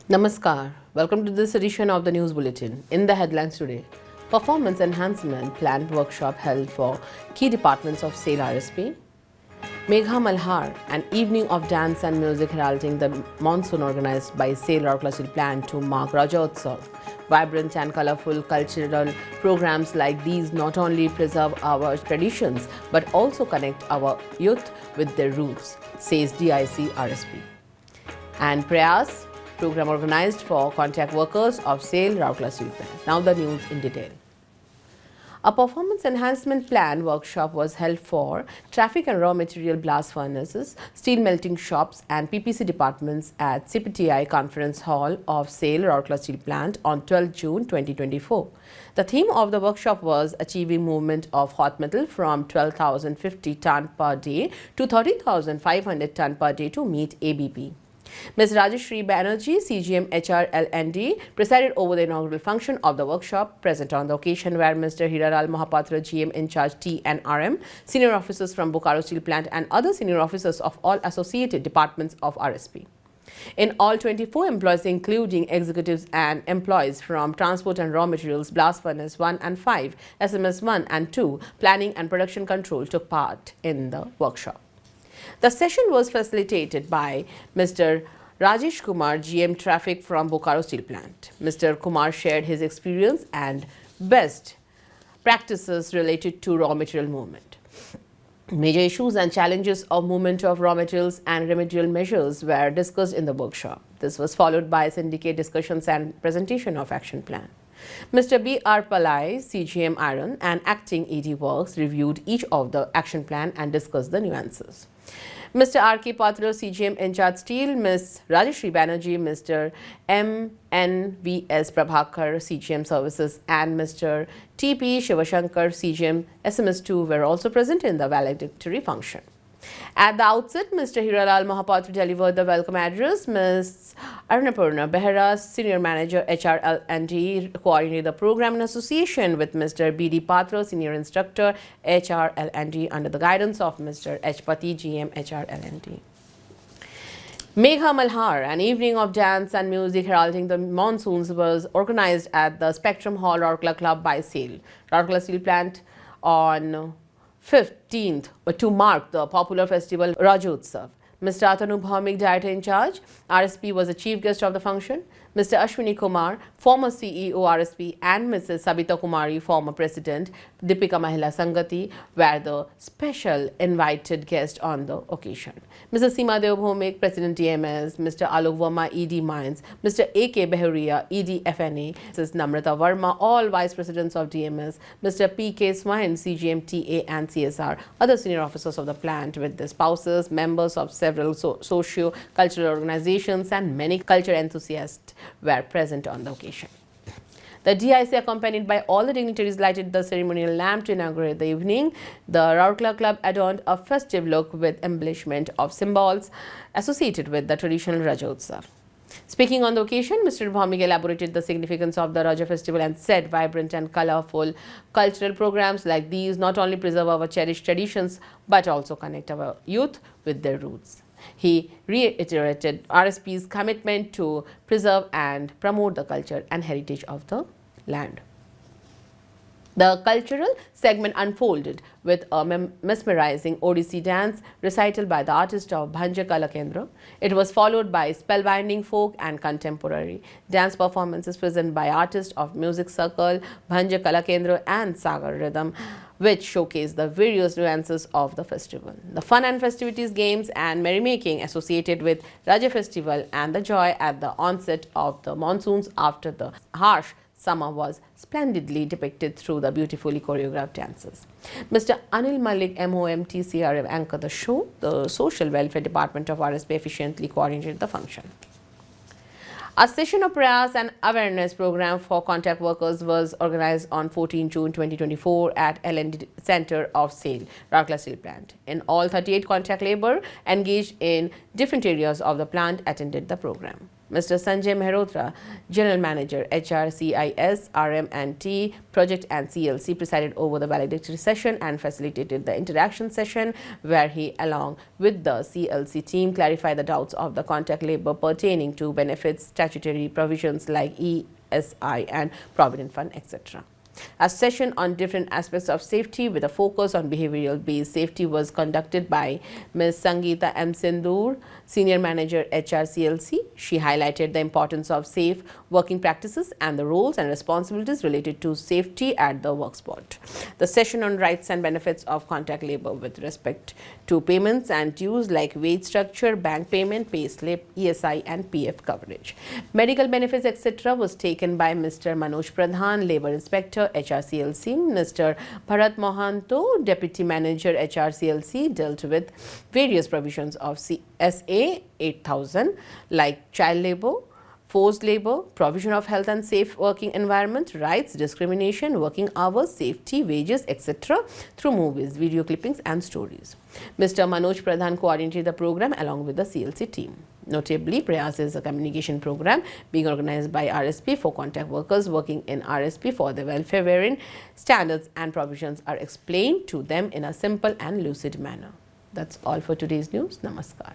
Namaskar. Welcome to this edition of the News Bulletin. In the headlines today, Performance Enhancement Plan Workshop held for key departments of SAIL RSP, Megha Malhar, an evening of dance and music heralding the monsoon organized by SAIL Rourkela Steel Plant to mark Raja Utsav. Vibrant and colorful cultural programs like these not only preserve our traditions but also connect our youth with their roots, says DIC RSP. And Prayas, program organized for contact workers of SAIL Rourkela Steel Plant. Now the news in detail. A performance enhancement plan workshop was held for traffic and raw material blast furnaces, steel melting shops and PPC departments at CPTI Conference Hall of SAIL Rourkela Steel Plant on 12 June 2024. The theme of the workshop was achieving movement of hot metal from 12,050 ton per day to 30,500 ton per day to meet ABP. Ms. Rajeshri Banerjee, CGM HR L&D, presided over the inaugural function of the workshop. Present on the occasion were Mr. Hiralal Mahapatra, GM in charge T and RM, senior officers from Bokaro Steel Plant and other senior officers of all associated departments of RSP. In all, 24 employees, including executives and employees from Transport and Raw Materials, Blast Furnace 1 and 5, SMS 1 and 2, Planning and Production Control took part in the workshop. The session was facilitated by Mr. Rajesh Kumar, GM Traffic from Bokaro Steel Plant. Mr. Kumar shared his experience and best practices related to raw material movement. Major issues and challenges of movement of raw materials and remedial measures were discussed in the workshop. This was followed by syndicate discussions and presentation of action plan. Mr. B.R. Palai, CGM Iron and Acting ED Works reviewed each of the action plan and discussed the nuances. Mr. R.K. Patra, CGM in charge Steel, Ms. Rajeshri Banerjee, Mr. M.N.V.S. Prabhakar, CGM Services and Mr. T.P. Shivashankar, CGM SMS2 were also present in the valedictory function. At the outset, Mr. Hiralal Mahapatra delivered the welcome address. Ms. Arunapurna Behera, Senior Manager HR L&D, coordinated the program in association with Mr. B.D. Patra, Senior Instructor HR L&D under the guidance of Mr. H. Pati, GM HR L&D. Megha Malhar, an evening of dance and music heralding the monsoons, was organized at the Spectrum Hall Rourkela Club by SAIL Rourkela Steel Plant on 15th to mark the popular festival Raja Utsav. Mr. Atanu Bhaumik, Director in charge, RSP, was the chief guest of the function. Mr. Ashwini Kumar, former CEO RSP, and Mrs. Sabita Kumari, former President, Deepika Mahila Sangati, were the special invited guests on the occasion. Mrs. Seema Deo Bhaumik, President DMS, Mr. Alok Verma, ED Mines, Mr. A.K. Behuria, ED FNA, Mrs. Namrata Verma, all Vice Presidents of DMS, Mr. P.K. Swain, CGM TA and CSR, other senior officers of the plant with their spouses, members of several socio-cultural organizations and many culture enthusiasts were present on the occasion. The DIC, accompanied by all the dignitaries, lighted the ceremonial lamp to inaugurate the evening. The Rourkela Club adorned a festive look with embellishment of symbols associated with the traditional Raja Utsav. Speaking on the occasion, Mr. Bhaumik elaborated the significance of the Raja festival and said vibrant and colorful cultural programs like these not only preserve our cherished traditions but also connect our youth with their roots. He reiterated RSP's commitment to preserve and promote the culture and heritage of the land. The cultural segment unfolded with a mesmerizing Odissi dance recital by the artist of Bhanja Kala Kendra. It was followed by spellbinding folk and contemporary dance performances presented by artists of Music Circle, Bhanja Kala Kendra and Sagar Rhythm, which showcased the various nuances of the festival. The fun and festivities, games and merrymaking associated with Raja festival and the joy at the onset of the monsoons after the harsh summer was splendidly depicted through the beautifully choreographed dances. Mr. Anil Malik, MOMT CRM, anchored the show. The Social Welfare Department of RSP efficiently coordinated the function. A session of prayers and awareness program for contact workers was organized on 14 June 2024 at L&D Center of SAIL Rourkela Steel Plant. In all, 38 contact labor engaged in different areas of the plant attended the program. Mr. Sanjay Mehrotra, General Manager, HR, CIS, RM&T, Project and CLC, presided over the valedictory session and facilitated the interaction session, where he, along with the CLC team, clarified the doubts of the contact labor pertaining to benefits, statutory provisions like ESI and Provident Fund, etc. A session on different aspects of safety with a focus on behavioral-based safety was conducted by Ms. Sangeeta M. Sindoor, Senior Manager HRCLC. She highlighted the importance of safe working practices and the roles and responsibilities related to safety at the work spot. The session on rights and benefits of contact labor with respect to payments and dues like wage structure, bank payment, pay slip, ESI and PF coverage. Medical benefits, etc. was taken by Mr. Manoj Pradhan, Labour Inspector, HRCLC. Mr. Bharat Mohanto, Deputy Manager, HRCLC, dealt with various provisions of SA 8000 like child labor, forced labor, provision of health and safe working environment, rights, discrimination, working hours, safety, wages, etc. through movies, video clippings and stories. Mr. Manoj Pradhan coordinated the program along with the CLC team. Notably, Prayas is a communication program being organized by RSP for contact workers working in RSP for their welfare, wherein standards and provisions are explained to them in a simple and lucid manner. That's all for today's news. Namaskar.